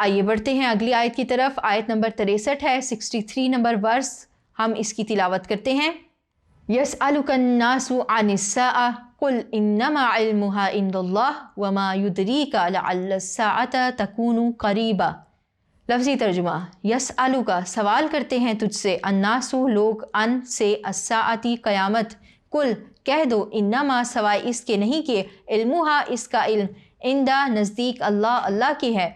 آئیے بڑھتے ہیں اگلی آیت کی طرف۔ آیت نمبر 63 ہے، 63 نمبر ورس، ہم اس کی تلاوت کرتے ہیں۔ يَسْأَلُكَ النَّاسُ عَنِ السَّاعَةِ قُلْ إِنَّمَا عِلْمُهَا عِنْدَ اللَّهِ وَمَا يُدْرِيكَ لَعَلَّ السَّاعَةَ تَكُونُ قَرِيبًا۔ لفظی ترجمہ، يَسْأَلُكَ سوال کرتے ہیں تجھ سے، النَّاسُ لوگ، ان سے، السَّاعَةِ قیامت، قل کہہ دو، انما سوائے اس کے نہیں کہ، علمها اس کا علم، عندہ نزدیک، اللہ کے ہے،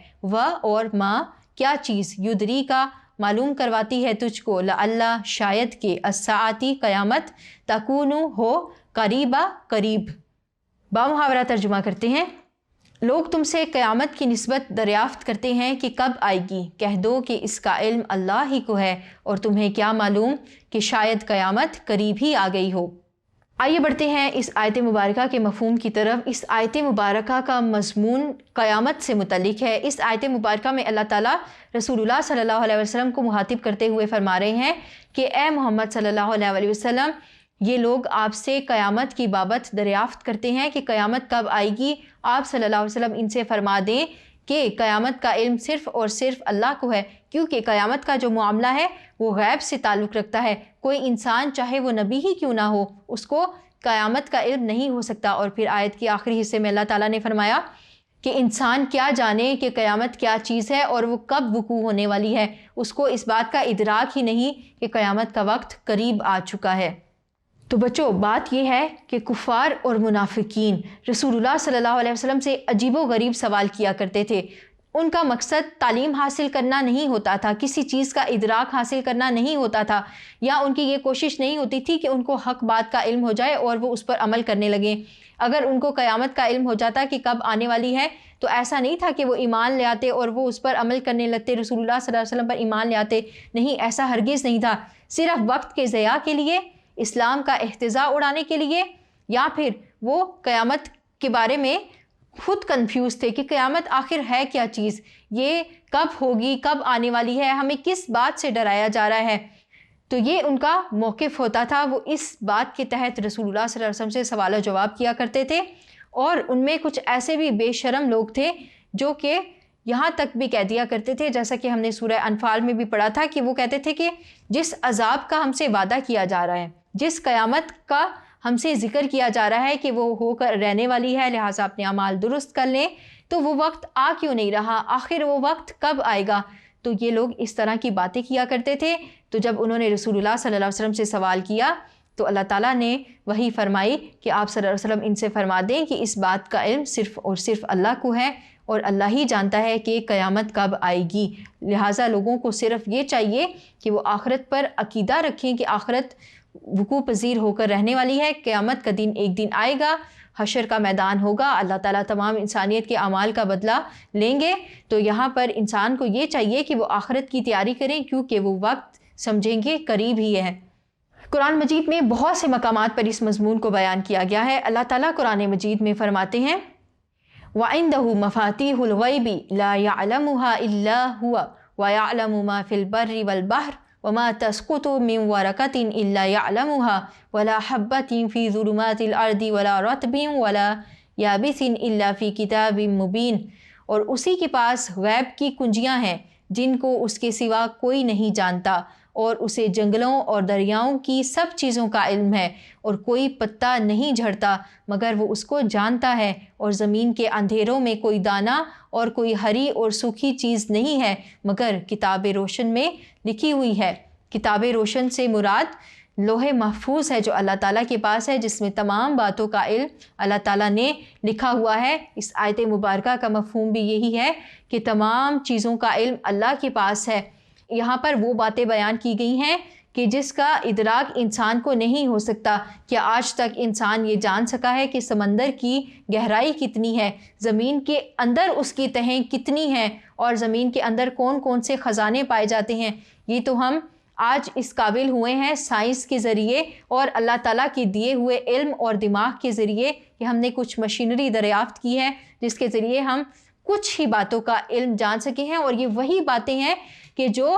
اور ما کیا چیز، یدری کا معلوم کرواتی ہے تجھ کو، لعل شاید کہ، الساعتی قیامت، تکون ہو، قریبا قریب۔ بامحاورہ ترجمہ کرتے ہیں، لوگ تم سے قیامت کی نسبت دریافت کرتے ہیں کہ کب آئے گی، کہہ دو کہ اس کا علم اللہ ہی کو ہے، اور تمہیں کیا معلوم کہ شاید قیامت قریب ہی آ گئی ہو۔ آئیے بڑھتے ہیں اس آیت مبارکہ کے مفہوم کی طرف۔ اس آیت مبارکہ کا مضمون قیامت سے متعلق ہے۔ اس آیت مبارکہ میں اللہ تعالیٰ رسول اللہ صلی اللہ علیہ وسلم کو مخاطب کرتے ہوئے فرما رہے ہیں کہ اے محمد صلی اللہ علیہ وسلم، یہ لوگ آپ سے قیامت کی بابت دریافت کرتے ہیں کہ قیامت کب آئے گی۔ آپ صلی اللہ علیہ وسلم ان سے فرما دیں کہ قیامت کا علم صرف اور صرف اللہ کو ہے، کیونکہ قیامت کا جو معاملہ ہے وہ غیب سے تعلق رکھتا ہے۔ کوئی انسان چاہے وہ نبی ہی کیوں نہ ہو، اس کو قیامت کا علم نہیں ہو سکتا۔ اور پھر آیت کے آخری حصے میں اللہ تعالیٰ نے فرمایا کہ انسان کیا جانے کہ قیامت کیا چیز ہے اور وہ کب وقوع ہونے والی ہے، اس کو اس بات کا ادراک ہی نہیں کہ قیامت کا وقت قریب آ چکا ہے۔ تو بچوں، بات یہ ہے کہ کفار اور منافقین رسول اللہ صلی اللہ علیہ وسلم سے عجیب و غریب سوال کیا کرتے تھے۔ ان کا مقصد تعلیم حاصل کرنا نہیں ہوتا تھا، کسی چیز کا ادراک حاصل کرنا نہیں ہوتا تھا، یا ان کی یہ کوشش نہیں ہوتی تھی کہ ان کو حق بات کا علم ہو جائے اور وہ اس پر عمل کرنے لگیں۔ اگر ان کو قیامت کا علم ہو جاتا کہ کب آنے والی ہے تو ایسا نہیں تھا کہ وہ ایمان لے آتے اور وہ اس پر عمل کرنے لگتے، رسول اللہ صلی اللہ علیہ وسلم پر ایمان لے آتے، نہیں، ایسا ہرگز نہیں تھا۔ صرف وقت کے ضیاع کے لیے، اسلام کا احتضاء اڑانے کے لیے، یا پھر وہ قیامت کے بارے میں خود کنفیوز تھے کہ قیامت آخر ہے کیا چیز، یہ کب ہوگی، کب آنے والی ہے، ہمیں کس بات سے ڈرایا جا رہا ہے۔ تو یہ ان کا موقف ہوتا تھا، وہ اس بات کے تحت رسول اللہ صلی اللہ علیہ وسلم سے سوال و جواب کیا کرتے تھے۔ اور ان میں کچھ ایسے بھی بے شرم لوگ تھے جو کہ یہاں تک بھی کہہ دیا کرتے تھے، جیسا کہ ہم نے سورہ انفال میں بھی پڑھا تھا، کہ وہ کہتے تھے کہ جس عذاب کا ہم سے وعدہ کیا جا رہا ہے، جس قیامت کا ہم سے ذکر کیا جا رہا ہے کہ وہ ہو کر رہنے والی ہے، لہٰذا اپنے اعمال درست کر لیں، تو وہ وقت آ کیوں نہیں رہا، آخر وہ وقت کب آئے گا۔ تو یہ لوگ اس طرح کی باتیں کیا کرتے تھے۔ تو جب انہوں نے رسول اللہ صلی اللہ علیہ وسلم سے سوال کیا تو اللہ تعالیٰ نے وہی فرمائی کہ آپ صلی اللہ علیہ وسلم ان سے فرما دیں کہ اس بات کا علم صرف اور صرف اللہ کو ہے، اور اللہ ہی جانتا ہے کہ قیامت کب آئے گی۔ لہٰذا لوگوں کو صرف یہ چاہیے کہ وہ آخرت پر عقیدہ رکھیں کہ آخرت وقوع پذیر ہو کر رہنے والی ہے، قیامت کا دن ایک دن آئے گا، حشر کا میدان ہوگا، اللہ تعالیٰ تمام انسانیت کے اعمال کا بدلہ لیں گے۔ تو یہاں پر انسان کو یہ چاہیے کہ وہ آخرت کی تیاری کریں، کیونکہ وہ وقت سمجھیں گے قریب ہی ہے۔ قرآن مجید میں بہت سے مقامات پر اس مضمون کو بیان کیا گیا ہے۔ اللہ تعالیٰ قرآن مجید میں فرماتے ہیں وَعِنْدَهُ مَفَاتِيحُ الْغَيْبِ لَا يَعْلَمُهَا إِلَّا هُوَ وَيَعْلَمُ مَا فِي الْبَرِّ وَالْبَحْرِ وَمَا تَسْقُطُ مِنْ وَرَقَةٍ إِلَّا يَعْلَمُهَا وَلَا حَبَّةٍ فِي ظُلُمَاتِ الْأَرْضِ وَلَا رَطْبٍ وَلَا يَابِسٍ إِلَّا فِي كِتَابٍ مُبِينٍ، اور اسی کے پاس غیب کی کنجیاں ہیں جن کو اس کے سوا کوئی نہیں جانتا، اور اسے جنگلوں اور دریاؤں کی سب چیزوں کا علم ہے، اور کوئی پتا نہیں جھڑتا مگر وہ اس کو جانتا ہے، اور زمین کے اندھیروں میں کوئی دانہ اور کوئی ہری اور سوکھی چیز نہیں ہے مگر کتاب روشن میں لکھی ہوئی ہے۔ کتاب روشن سے مراد لوح محفوظ ہے جو اللہ تعالیٰ کے پاس ہے، جس میں تمام باتوں کا علم اللہ تعالیٰ نے لکھا ہوا ہے۔ اس آیت مبارکہ کا مفہوم بھی یہی ہے کہ تمام چیزوں کا علم اللہ کے پاس ہے۔ یہاں پر وہ باتیں بیان کی گئی ہیں کہ جس کا ادراک انسان کو نہیں ہو سکتا۔ کیا آج تک انسان یہ جان سکا ہے کہ سمندر کی گہرائی کتنی ہے، زمین کے اندر اس کی تہیں کتنی ہیں، اور زمین کے اندر کون کون سے خزانے پائے جاتے ہیں؟ یہ تو ہم آج اس قابل ہوئے ہیں سائنس کے ذریعے اور اللہ تعالیٰ کے دیے ہوئے علم اور دماغ کے ذریعے کہ ہم نے کچھ مشینری دریافت کی ہے جس کے ذریعے ہم کچھ ہی باتوں کا علم جان سکے ہیں، اور یہ وہی باتیں ہیں کہ جو